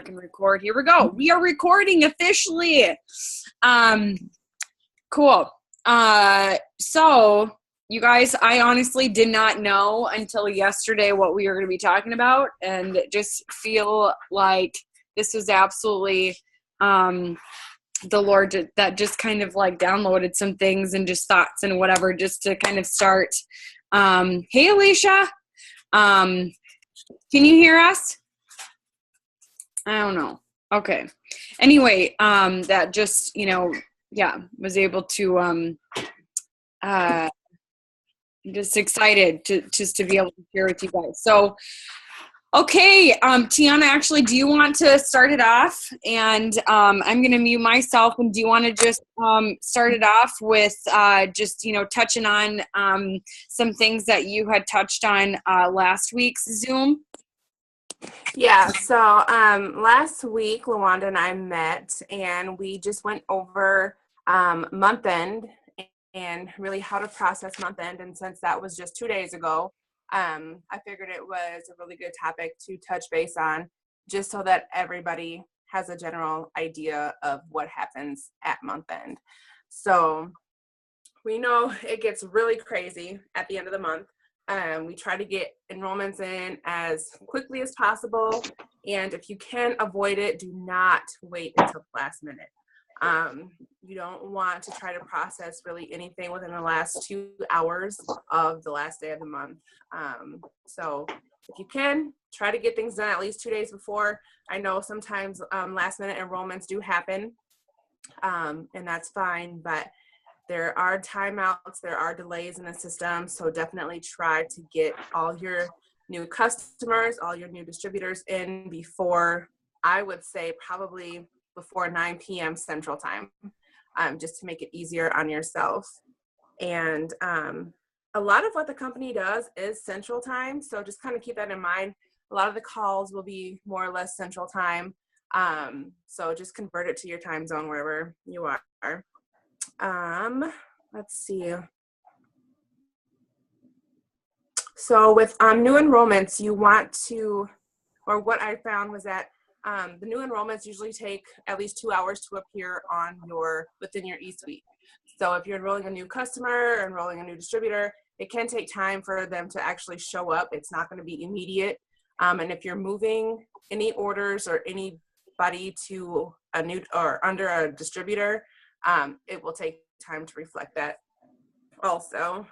can record. Here we go. We are recording officially. Cool. So you guys, I honestly did not know until yesterday what we were going to be talking about, and just feel like this was absolutely the Lord that just kind of like downloaded some things and just thoughts and whatever, just to kind of start. Hey, Alicia. Can you hear us? I don't know. Okay. Anyway, that just, was able to, just excited to be able to share with you guys. So, okay. Tiana, actually, do you want to start it off? And, I'm going to mute myself. And do you want to just, start it off with, just, touching on, some things that you had touched on, last week's Zoom? Yeah, so last week, LaWanda and I met, and we just went over month end and really how to process month end. And since that was just 2 days ago, I figured it was a really good topic to touch base on, just so that everybody has a general idea of what happens at month end. So we know it gets really crazy at the end of the month. We try to get enrollments in as quickly as possible. And if you can avoid it, do not wait until the last minute. You don't want to try to process really anything within the last 2 hours of the last day of the month. So if you can, try to get things done at least 2 days before. I know sometimes last minute enrollments do happen, and that's fine, but there are timeouts, there are delays in the system, so definitely try to get all your new customers, all your new distributors in before, I would say probably before 9 p.m. Central Time, just to make it easier on yourself. And a lot of what the company does is Central Time, so just kind of keep that in mind. A lot of the calls will be more or less Central Time, so just convert it to your time zone wherever you are. Let's see. So with new enrollments, you want to, or what I found was that the new enrollments usually take at least 2 hours to appear on within your eSuite. So if you're enrolling a new customer or enrolling a new distributor, it can take time for them to actually show up. It's not going to be immediate. And if you're moving any orders or anybody to a new or under a distributor, it will take time to reflect that also.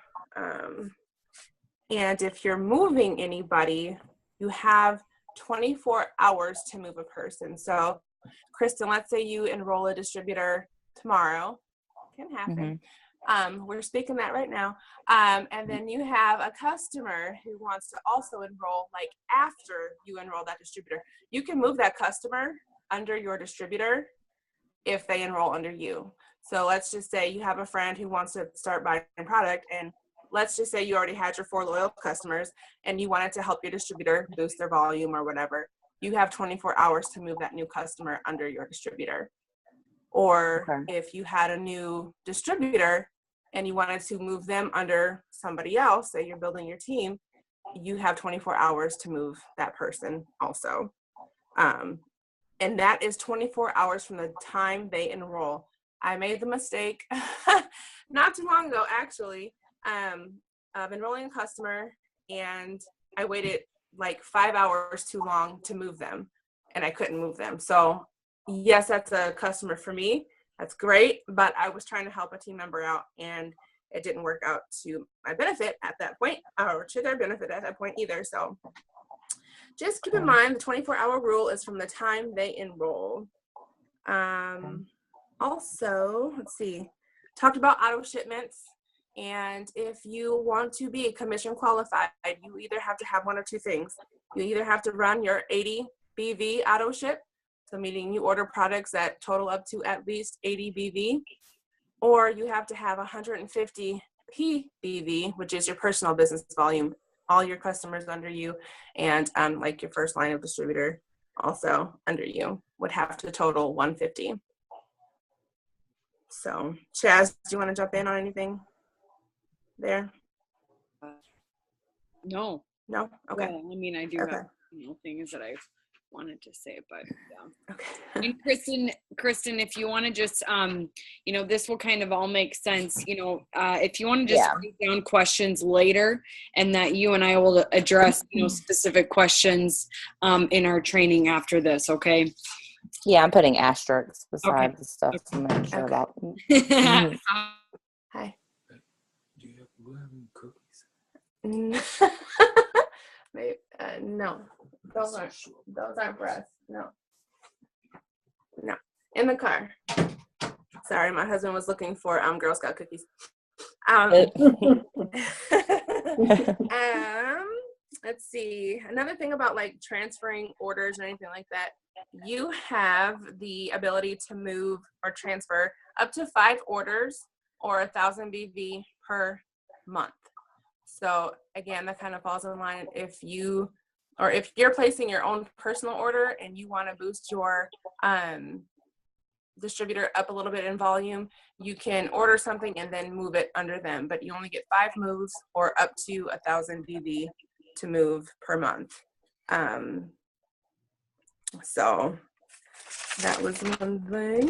And if you're moving anybody, you have 24 hours to move a person. So Kristen, let's say you enroll a distributor tomorrow. Can happen. Mm-hmm. We're speaking that right now. And then you have a customer who wants to also enroll, like after you enroll that distributor. You can move that customer under your distributor if they enroll under you. So let's just say you have a friend who wants to start buying product, and let's just say you already had your 4 loyal customers and you wanted to help your distributor boost their volume or whatever. You have 24 hours to move that new customer under your distributor. Or if you had a new distributor and you wanted to move them under somebody else, say you're building your team, you have 24 hours to move that person also. And that is 24 hours from the time they enroll. I made the mistake not too long ago, actually, of enrolling a customer, and I waited like 5 hours too long to move them, and I couldn't move them. So yes, that's a customer for me. That's great, but I was trying to help a team member out, and it didn't work out to my benefit at that point, or to their benefit at that point either. So just keep in mind the 24-hour rule is from the time they enroll. Also, let's see, talked about auto shipments. And if you want to be commission qualified, you either have to have one of two things. You either have to run your 80 BV auto ship, so meaning you order products that total up to at least 80 BV, or you have to have 150 PBV, which is your personal business volume, all your customers under you, and like your first line of distributor also under you would have to total 150. So Chaz, do you want to jump in on anything there? No. Okay. Well, I mean, I do have things that I've wanted to say, but yeah. Okay. And Kristen, if you want to just, this will kind of all make sense. If you want to just write down questions later, and that you and I will address, specific questions in our training after this. Okay. Yeah, I'm putting asterisks beside the stuff I'm not sure about. Hi. Do you have any cookies? Maybe, no, those aren't for us. No, in the car. Sorry, my husband was looking for Girl Scout cookies. Let's see. Another thing about like transferring orders or anything like that, you have the ability to move or transfer up to 5 orders or 1,000 BV per month. So again, that kind of falls in line if you're placing your own personal order and you want to boost your distributor up a little bit in volume, you can order something and then move it under them, but you only get 5 moves or up to 1,000 BV to move per month. So that was one thing.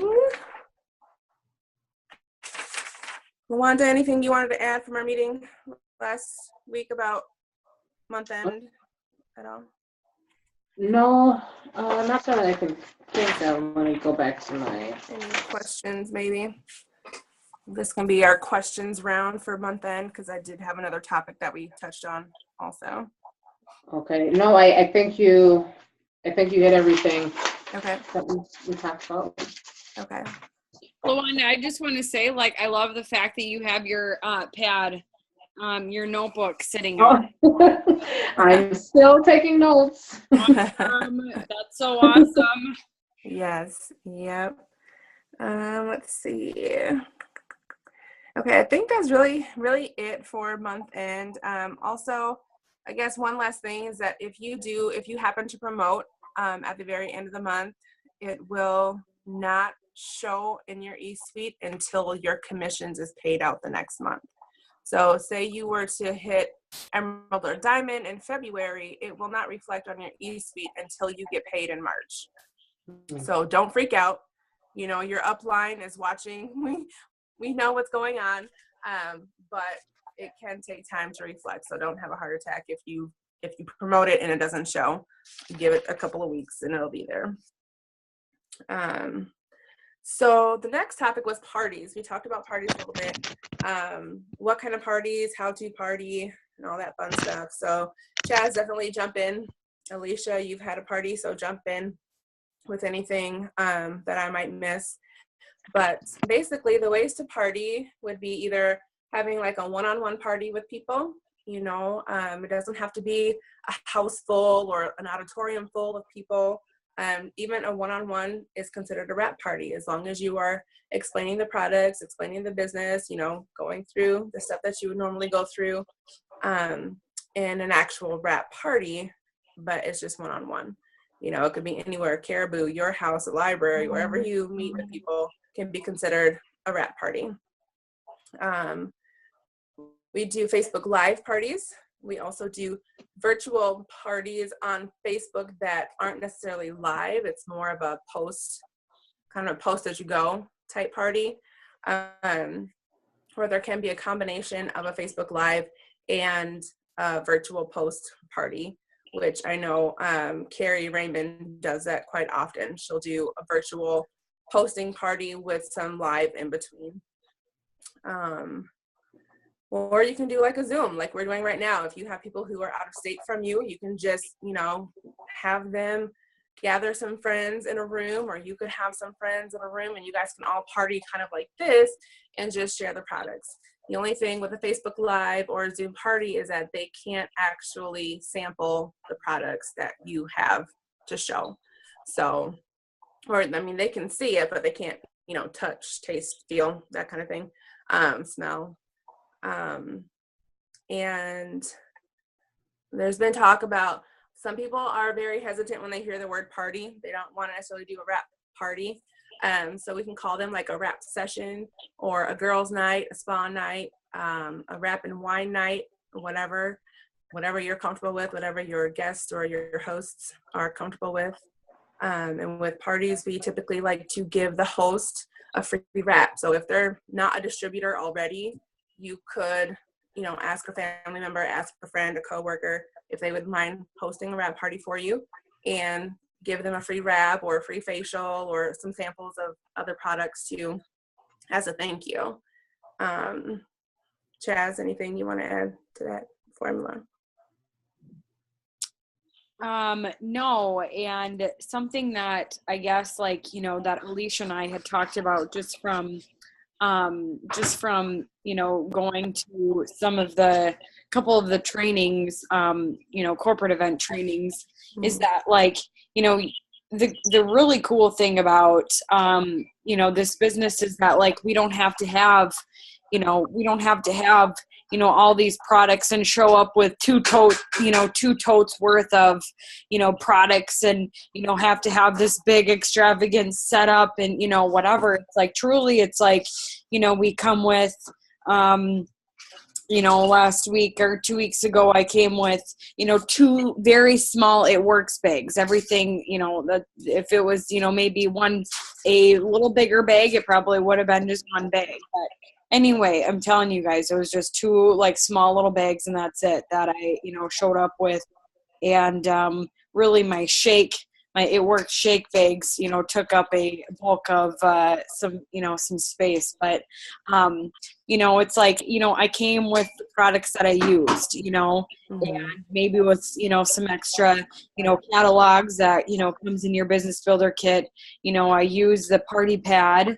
Lawanda, anything you wanted to add from our meeting last week about month end at all? No, not that I can think of. Let me go back to my. Any questions, maybe? This can be our questions round for month end, because I did have another topic that we touched on also. Okay. No, I think you hit everything. Okay. That we talked about. Okay. Lawanda, I just want to say, I love the fact that you have your pad, your notebook sitting on. I'm still taking notes. Awesome. That's so awesome. Yes. Yep. Let's see. Okay, I think that's really it for month end. Also, I guess one last thing is that if you happen to promote at the very end of the month, it will not show in your eSuite until your commissions is paid out the next month. So say you were to hit Emerald or Diamond in February, it will not reflect on your eSuite until you get paid in March. So don't freak out. Your upline is watching. We know what's going on, but it can take time to reflect. So don't have a heart attack if you promote it and it doesn't show. Give it a couple of weeks and it'll be there. So the next topic was parties. We talked about parties a little bit. What kind of parties, how to party, and all that fun stuff. So Chaz, definitely jump in. Alicia, you've had a party, so jump in with anything that I might miss. But basically the ways to party would be either having like a one-on-one party with people. It doesn't have to be a house full or an auditorium full of people. Even a one-on-one is considered a wrap party, as long as you are explaining the products, explaining the business, going through the stuff that you would normally go through in an actual wrap party, but it's just one-on-one. It could be anywhere, Caribou, your house, a library, wherever you meet with people can be considered a wrap party. We do Facebook Live parties. We also do virtual parties on Facebook that aren't necessarily live. It's more of a post as you go type party, where there can be a combination of a Facebook Live and a virtual post party, which I know Carrie Raymond does that quite often. She'll do a virtual posting party with some live in between. Or you can do like a Zoom, like we're doing right now. If you have people who are out of state from you, you can just, have them gather some friends in a room, or you could have some friends in a room and you guys can all party kind of like this and just share the products. The only thing with a Facebook Live or a Zoom party is that they can't actually sample the products that you have to show. So, they can see it, but they can't, touch, taste, feel, that kind of thing, smell. And there's been talk about some people are very hesitant when they hear the word party. They don't want to necessarily do a wrap party. So we can call them like a wrap session or a girls' night, a spa night, a wrap and wine night, whatever. whatever you're comfortable with, whatever your guests or your hosts are comfortable with. And with parties, we typically like to give the host a free wrap. So if they're not a distributor already, you could, ask a family member, ask a friend, a coworker, if they would mind hosting a wrap party for you, and give them a free wrap or a free facial or some samples of other products too, as a thank you. Chaz, anything you want to add to that formula? No, and something that I guess that Alicia and I had talked about just from going to some of the couple of the trainings, corporate event trainings, is that the really cool thing about this business is that we don't have to have all these products and show up with two totes worth of products and have to have this big extravagant setup and whatever. It's truly it's we come with last week or 2 weeks ago, I came with, 2 very small It Works bags. Everything, that if it was, maybe a little bigger bag, it probably would have been just one bag. But anyway, I'm telling you guys, it was just 2 small little bags, and that's it that I, showed up with. And really my It Works shake bags, took up a bulk of some space. But, it's I came with the products that I used, and maybe with, some extra, catalogs that, comes in your business builder kit. I use the party pad,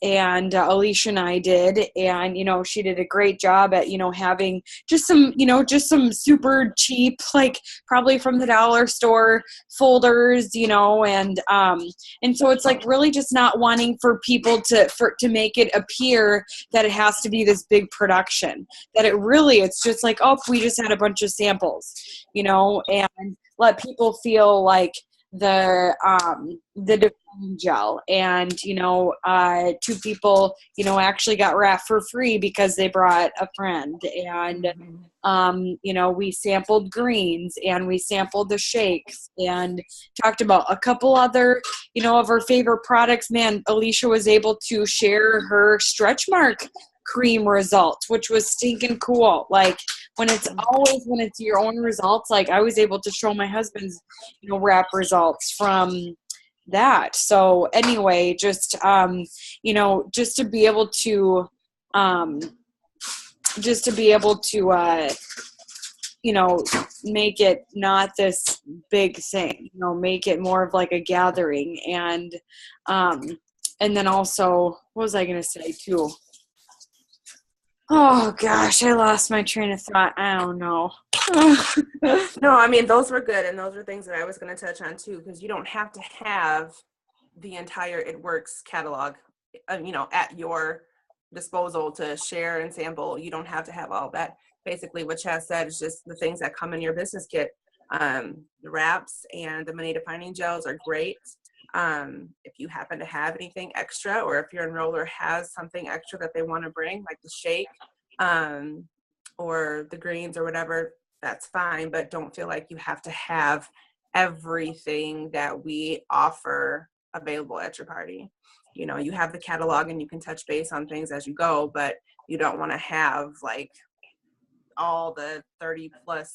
and Alicia and I did, and she did a great job at having just some super cheap, probably from the dollar store folders, and so it's really just not wanting for people to make it appear that it has to be this big production, that it's just we just had a bunch of samples, and let people feel the define gel, and 2 people actually got wrapped for free because they brought a friend, and we sampled greens, and we sampled the shakes, and talked about a couple other of our favorite products. Man, Alicia was able to share her stretch mark cream results, which was stinking cool. When it's your own results, I was able to show my husband's wrap results from that. So anyway, just just to be able to make it not this big thing, make it more of a gathering. And then also, what was I gonna say too? Oh gosh, I lost my train of thought. I don't know. No, I mean, those were good, and those were things that I was going to touch on too, because you don't have to have the entire It Works catalog, at your disposal to share and sample. You don't have to have all that. Basically, what Chaz said is just the things that come in your business kit. The wraps and the mini defining gels are great. If you happen to have anything extra, or if your enroller has something extra that they want to bring, like the shake, or the greens or whatever, that's fine, but don't feel like you have to have everything that we offer available at your party. You have the catalog and you can touch base on things as you go, but you don't want to have all the 30 plus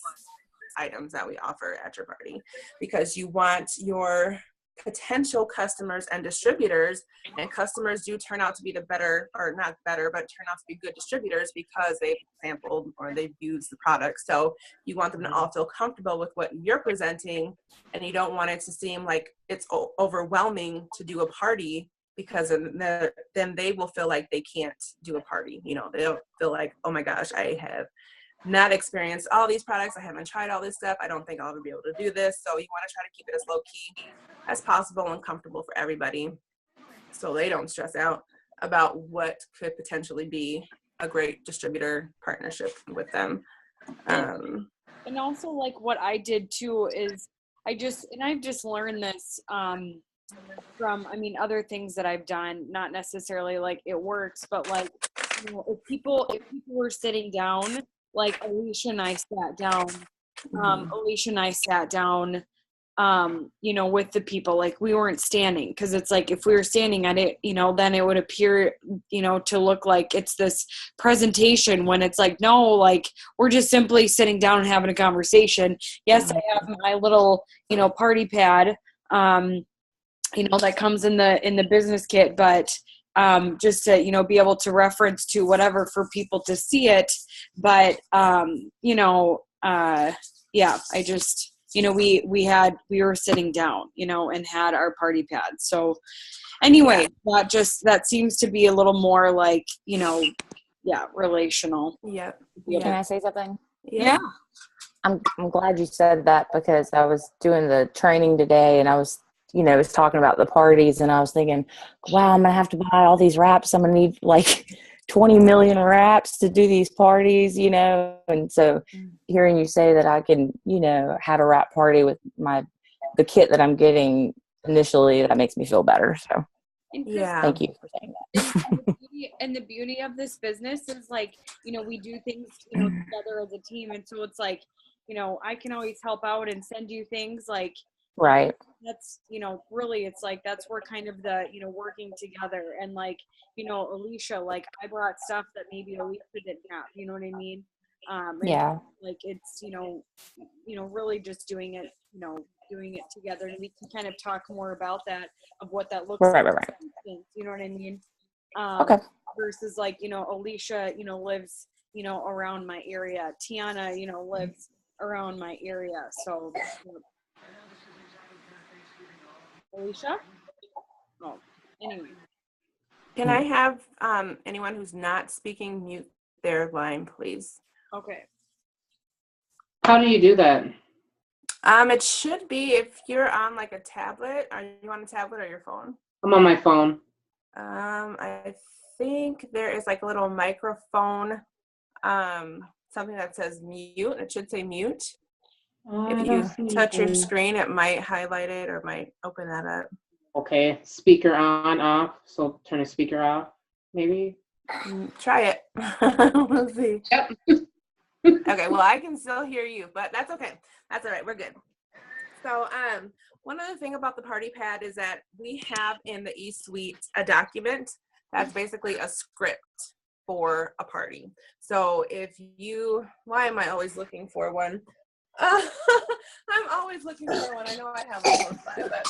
items that we offer at your party, because you want your potential customers and distributors, and customers do turn out to be the better, or not better, but turn out to be good distributors because they've sampled or they've used the product. So you want them to all feel comfortable with what you're presenting, and you don't want it to seem like it's overwhelming to do a party, because then they will feel like they can't do a party. They'll feel like, oh my gosh, I have not experienced all these products. I haven't tried all this stuff. I don't think I'll ever be able to do this. So you want to try to keep it as low key as possible and comfortable for everybody, so they don't stress out about what could potentially be a great distributor partnership with them. And also, what I did too is I've just learned this from other things that I've done, not necessarily It Works, but if people were sitting down like Alicia and I sat down. Alicia and I sat down, with the people. Like we weren't standing, because it's like if we were standing at it, then it would appear, to look like it's this presentation, when it's like, no, like we're just simply sitting down and having a conversation. Yes, I have my little, party pad, that comes in the business kit, but just to, be able to reference to whatever for people to see it. But, yeah, I just, we were sitting down, and had our party pad. So anyway, that seems to be a little more like, relational. Yep. Can I say something? Yeah. I'm glad you said that, because I was doing the training today, and I was talking about the parties, and I was thinking, wow, I'm going to have to buy all these wraps. I'm going to need like 20 million wraps to do these parties, and so hearing you say that I can, have a wrap party with the kit that I'm getting initially, that makes me feel better. So Yeah. thank you for saying that. And the beauty of this business is like, we do things, together as a team. And so it's like, I can always help out and send you things like, Right. that's, really, it's like, that's where kind of the, working together. And like, Alicia, like I brought stuff that maybe Alicia didn't have, you know what I mean? And Yeah. like it's, really just doing it, doing it together. And we can kind of talk more about that, of what that looks Right. like. Right. You know what I mean? Okay. Versus like, Alicia, lives, around my area. Tiana, lives around my area. So, Alicia? Oh, anyway. Can I have anyone who's not speaking mute their line, please? Okay. How do you do that? It should be if you're on like a tablet. Are you on a tablet or your phone? I'm on my phone. I think there is like a little microphone, something that says mute. It should say mute. If you touch your screen, it might highlight it or might open that up. Okay, speaker on, off. So turn the speaker off, maybe. Try it. We'll see. Yep. Okay, well, I can still hear you, but that's okay. That's all right. We're good. So, one other thing about the party pad is that we have in the eSuite a document that's basically a script for a party. So why am I always looking for one? I'm always looking for one. I know I have one close by, but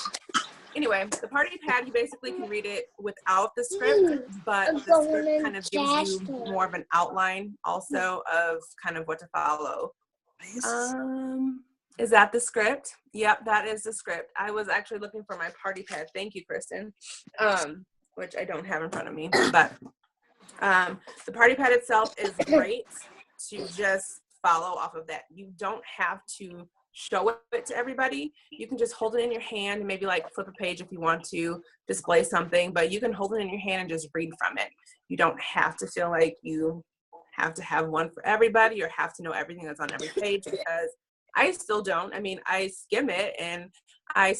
anyway, the party pad, you basically can read it without the script, but the script kind of gives you more of an outline also of kind of what to follow. Is that the script? Yep, that is the script. I was actually looking for my party pad. Thank you, Kristen. Which I don't have in front of me, but the party pad itself is great to just follow off of that. You don't have to show it to everybody. You can just hold it in your hand and maybe like flip a page if you want to display something, but you can hold it in your hand and just read from it. You don't have to feel like you have to have one for everybody or have to know everything that's on every page, because I still don't. I mean, I skim it and I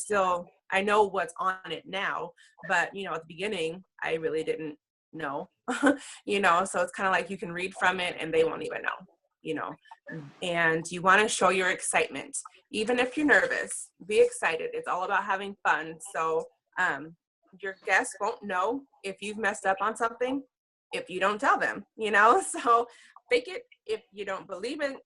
know what's on it now, but at the beginning I really didn't know, so it's kind of like you can read from it and they won't even know, and you want to show your excitement. Even if you're nervous, be excited. It's all about having fun. So your guests won't know if you've messed up on something if you don't tell them, so fake it. If you don't believe it,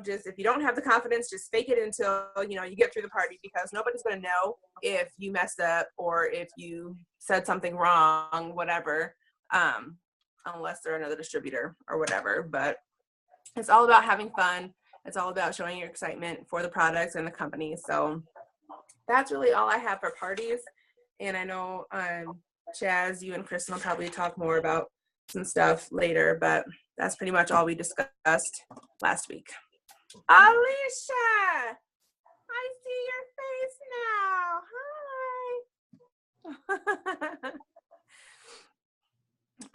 just if you don't have the confidence, just fake it until, you get through the party, because nobody's going to know if you messed up or if you said something wrong, whatever, unless they're another distributor or whatever. But it's all about having fun. It's all about showing your excitement for the products and the company. So that's really all I have for parties. And I know, Chaz, you and Kristen will probably talk more about some stuff later, but that's pretty much all we discussed last week. Alicia, I see your face now. Hi.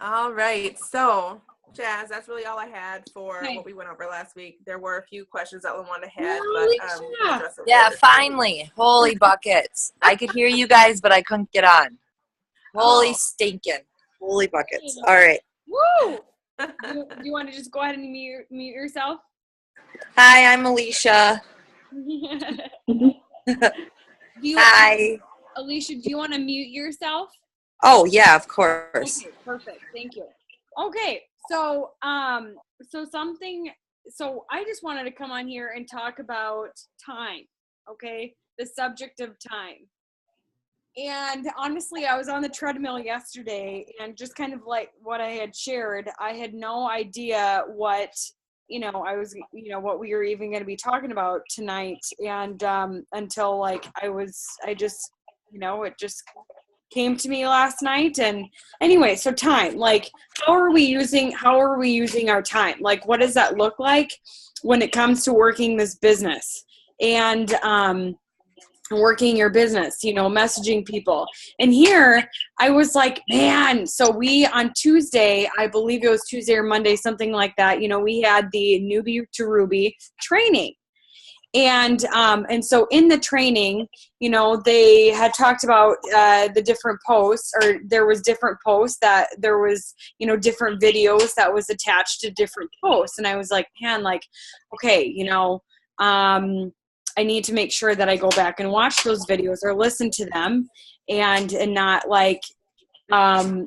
All right. So, Chaz, that's really all I had for what we went over last week. There were a few questions that LaWanda had, but yeah, finally. Holy buckets. I could hear you guys, but I couldn't get on. Holy stinking. Holy buckets. All right. Woo! Do you want to just go ahead and mute yourself? Hi, I'm Alicia. do you, Hi. Alicia, do you want to mute yourself? Oh, yeah, of course. Okay, perfect. Thank you. Okay, so so I just wanted to come on here and talk about time, okay? The subject of time. And honestly, I was on the treadmill yesterday and just kind of like what I had shared, I had no idea what, what we were even going to be talking about tonight. And until like it just came to me last night. And anyway, so time, like how are we using our time? Like what does that look like when it comes to working this business and working your business, messaging people? And here I was like, man, so we on Tuesday, I believe it was Tuesday or Monday, something like that, we had the Newbie to Ruby training. And so in the training, they had talked about the different posts, or there was different posts that there was, different videos that was attached to different posts. And I was like, man, like, okay, I need to make sure that I go back and watch those videos or listen to them and not like, have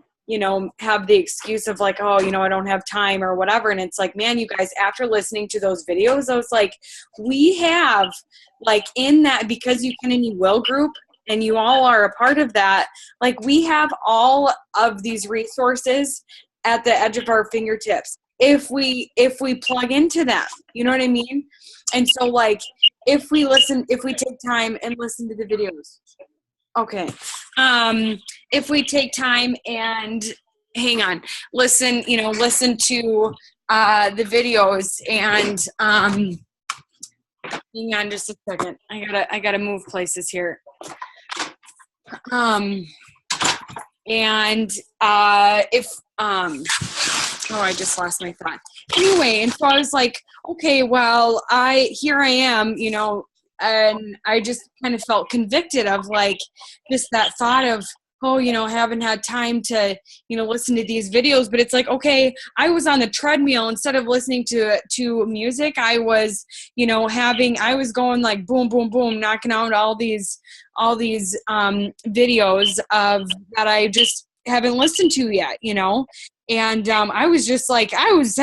the excuse of like, oh, I don't have time or whatever. And it's like, man, you guys, after listening to those videos, I was like, we have like in that, because you can and you will group and you all are a part of that. Like we have all of these resources at the edge of our fingertips. If we plug into them, you know what I mean? And so like, if we take time and listen to the videos. Okay. If we take time and listen to the videos and hang on just a second. I gotta move places here. I just lost my thought. Anyway, and so I was like, okay, well, here I am, and I just kind of felt convicted of like just that thought of, oh, haven't had time to, listen to these videos. But it's like, okay, I was on the treadmill instead of listening to music. I was, I was going like boom, boom, boom, knocking out all these videos that I just haven't listened to yet, And I was just like, I was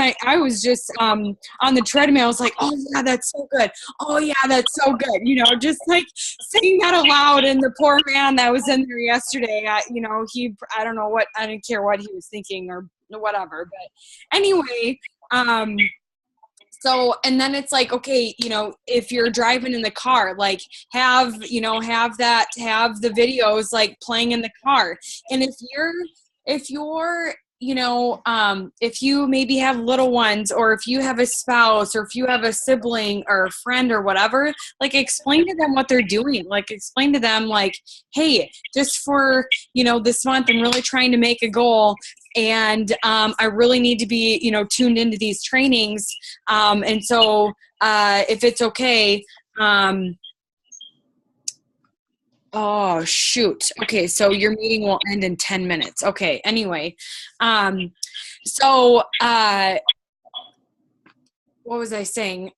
just on the treadmill. I was like, oh yeah, that's so good. Oh yeah, that's so good. Just like saying that aloud. And the poor man that was in there yesterday, I didn't care what he was thinking or whatever. But anyway, so, and then it's like, okay, if you're driving in the car, like have the videos like playing in the car. And if you maybe have little ones, or if you have a spouse, or if you have a sibling or a friend or whatever, like explain to them what they're doing. Like explain to them like, hey, just for, this month, I'm really trying to make a goal. And I really need to be, tuned into these trainings. And so if it's okay, oh, shoot. Okay, so your meeting will end in 10 minutes. Okay, anyway. So what was I saying?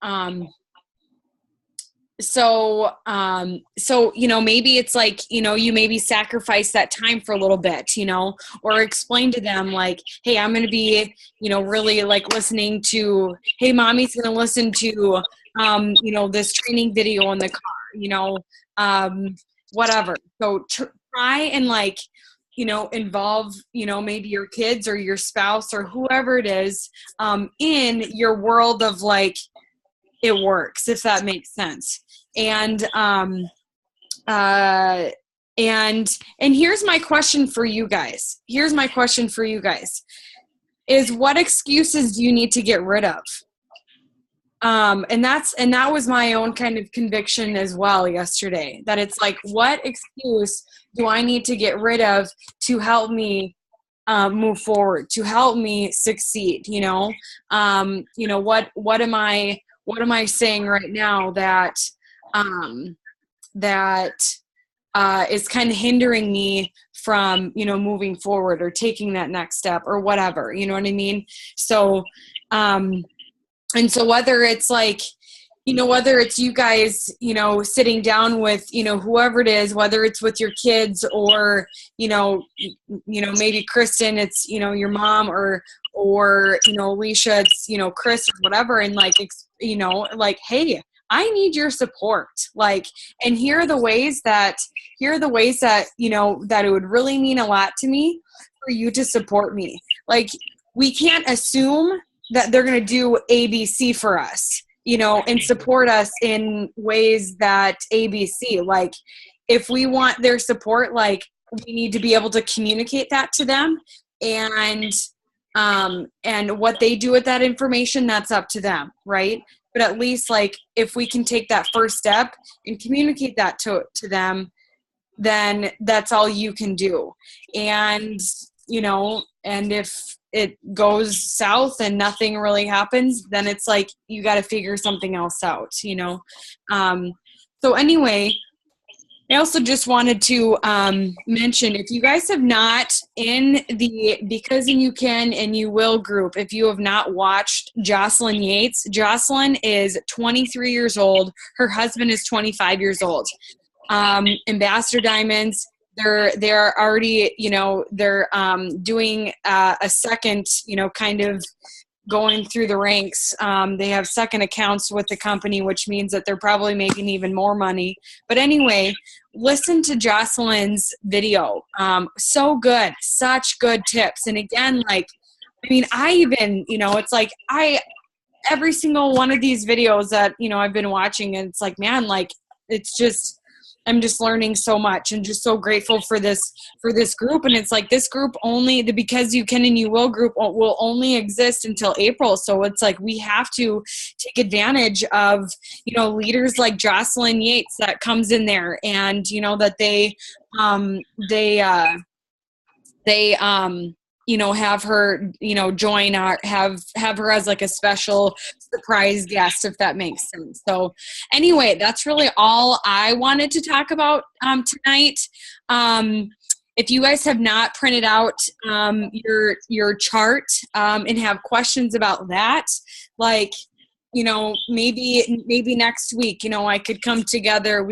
So maybe it's like, you maybe sacrifice that time for a little bit, or explain to them like, hey, I'm going to be, really like listening to, hey, mommy's going to listen to, this training video in the car, whatever. So try and like, involve, maybe your kids or your spouse or whoever it is, in your world of like, it works, if that makes sense. And here's my question for you guys. Is what excuses do you need to get rid of? And that was my own kind of conviction as well yesterday, that it's like, what excuse do I need to get rid of to help me move forward, to help me succeed? What am I saying right now that is kind of hindering me from, you know, moving forward or taking that next step or whatever, you know what I mean? So, and so whether it's like, you know, whether it's you guys, you know, sitting down with, you know, whoever it is, whether it's with your kids or, you know, maybe Kristen, it's, you know, your mom or, you know, Alicia, it's, you know, Chris or whatever. And like, you know, like, hey, I need your support. Like, and here are the ways that, you know, that it would really mean a lot to me for you to support me. Like, we can't assume that they're going to do ABC for us, you know, and support us in ways that ABC, like if we want their support, like we need to be able to communicate that to them, and what they do with that information, that's up to them. Right. But at least like if we can take that first step and communicate that to them, then that's all you can do. And, you know, and if it goes south and nothing really happens, then it's like you got to figure something else out, you know. So anyway, I also just wanted to mention, if you guys have not, in the Because and You Can and You Will group, if you have not watched Jocelyn Yates, Jocelyn is 23 years old. Her husband is 25 years old. Ambassador Diamonds, they're already, you know, they're doing a second, you know, kind of going through the ranks. They have second accounts with the company, which means that they're probably making even more money. But anyway, listen to Jocelyn's video. So good, such good tips. And again, like, I mean, I even, you know, it's like every single one of these videos that, you know, I've been watching, and it's like, man, like, it's just, I'm just learning so much and just so grateful for this group. And it's like, this group only, the Because You Can and You Will group will only exist until April. So it's like, we have to take advantage of, you know, leaders like Jocelyn Yates that comes in there, and, you know, that they you know, have her, you know, join our, have her as like a special surprise guest, if that makes sense. So anyway, that's really all I wanted to talk about tonight. If you guys have not printed out your chart and have questions about that, like, you know, maybe next week, you know, we could come together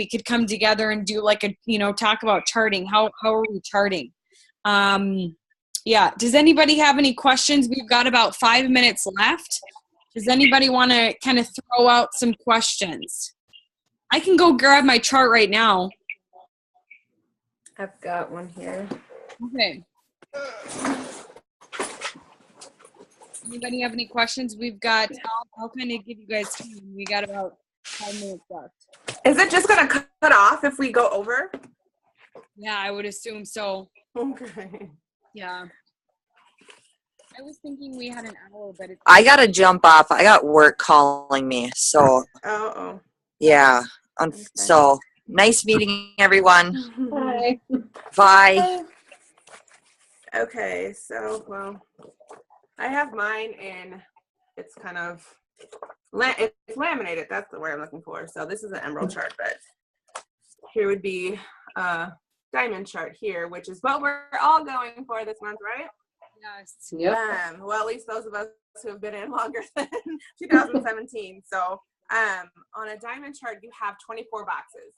and do like a, you know, talk about charting. How are we charting? Yeah. Does anybody have any questions? We've got about 5 minutes left. Does anybody want to kind of throw out some questions? I can go grab my chart right now. I've got one here. Okay. Anybody have any questions? We've got, I'll kind of give you guys time. We got about 5 minutes left. Is it just going to cut off if we go over? Yeah, I would assume so. Okay. Yeah. I was thinking we had an hour, but it's... I gotta jump off. I got work calling me. So, Oh. yeah. Okay. So, nice meeting everyone. Bye. Bye. Okay, so, well, I have mine in, it's kind of, it's laminated. That's the word I'm looking for. So this is an emerald chart, but here would be a diamond chart here, which is what we're all going for this month, right? Yes. Yep. Well, at least those of us who have been in longer than 2017. So on a diamond chart, you have 24 boxes.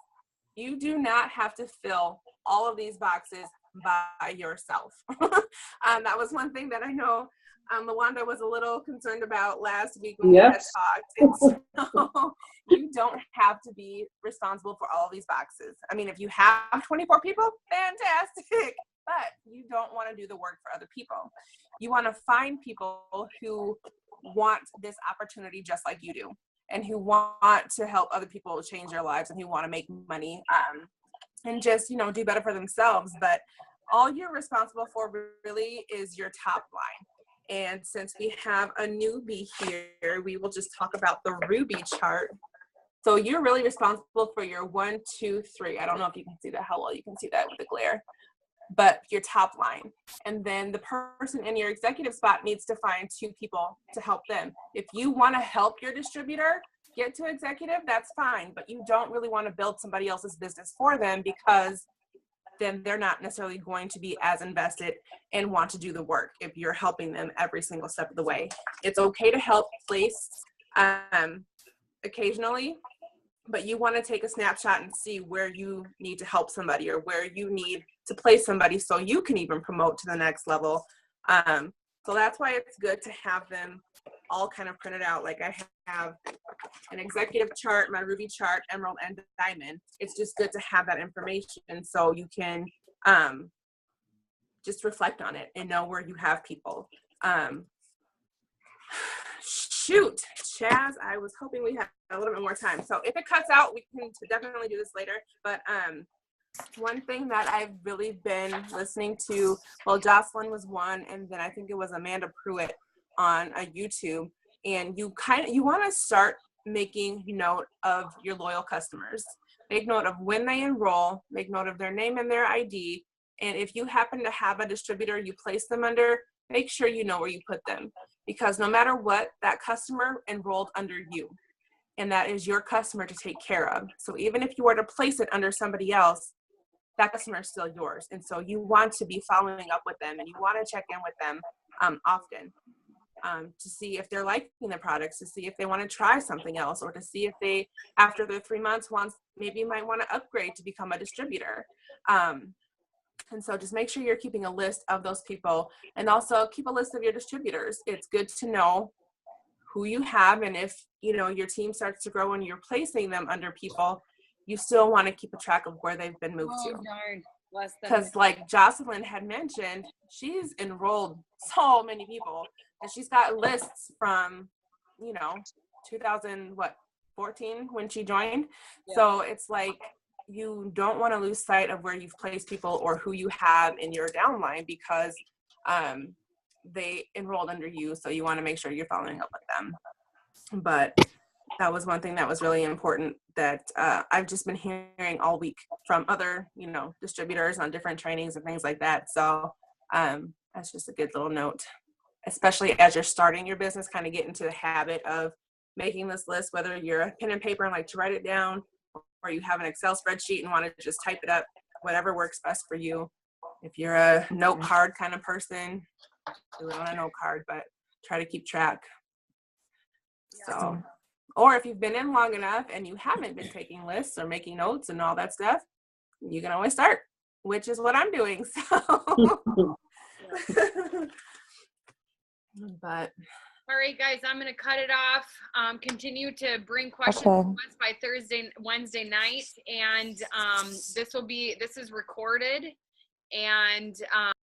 You do not have to fill all of these boxes by yourself. That was one thing that I know LaWanda was a little concerned about last week when we had talked. And so you don't have to be responsible for all of these boxes. I mean, if you have 24 people, fantastic. But you don't want to do the work for other people. You want to find people who want this opportunity just like you do, and who want to help other people change their lives, and who want to make money and just, you know, do better for themselves. But all you're responsible for really is your top line. And since we have a newbie here, we will just talk about the Ruby chart. So you're really responsible for your 1, 2, 3. I don't know if you can see that, how well you can see that with the glare. But your top line. And then the person in your executive spot needs to find 2 people to help them. If you want to help your distributor get to executive, that's fine. But you don't really want to build somebody else's business for them, because then they're not necessarily going to be as invested and want to do the work if you're helping them every single step of the way. It's okay to help place occasionally, but you want to take a snapshot and see where you need to help somebody or where you need to place somebody so you can even promote to the next level. So that's why it's good to have them all kind of printed out. Like I have an executive chart, my Ruby chart, Emerald, and Diamond. It's just good to have that information so you can just reflect on it and know where you have people. Shoot, Chaz, I was hoping we had a little bit more time. So if it cuts out, we can definitely do this later. But one thing that I've really been listening to, well, Jocelyn was one, and then I think it was Amanda Pruitt on a YouTube. And you want to start making note of your loyal customers. Make note of when they enroll, make note of their name and their ID. And if you happen to have a distributor you place them under, make sure you know where you put them. Because no matter what, that customer enrolled under you. And that is your customer to take care of. So even if you were to place it under somebody else, that customer is still yours. And so you want to be following up with them, and you want to check in with them often to see if they're liking the products, to see if they want to try something else, or to see if they, after their 3 months, maybe might want to upgrade to become a distributor. And so just make sure you're keeping a list of those people, and also keep a list of your distributors. It's good to know who you have, and if your team starts to grow and you're placing them under people, you still want to keep a track of where they've been moved to. Darn. Less than Because like Jocelyn had mentioned, she's enrolled so many people, and she's got lists from 2014 when she joined. Yeah. So it's like you don't want to lose sight of where you've placed people or who you have in your downline, because they enrolled under you, so you want to make sure you're following up with them. But that was one thing that was really important that I've just been hearing all week from other, distributors on different trainings and things like that. So that's just a good little note, especially as you're starting your business, kind of get into the habit of making this list, whether you're a pen and paper and like to write it down, or you have an Excel spreadsheet and want to just type it up, whatever works best for you. If you're a note card kind of person, do it on a note card, but try to keep track. So, or if you've been in long enough and you haven't been taking lists or making notes and all that stuff, you can always start, which is what I'm doing. So, but. All right, guys, I'm going to cut it off. Continue to bring questions to us by Wednesday night. And this is recorded. And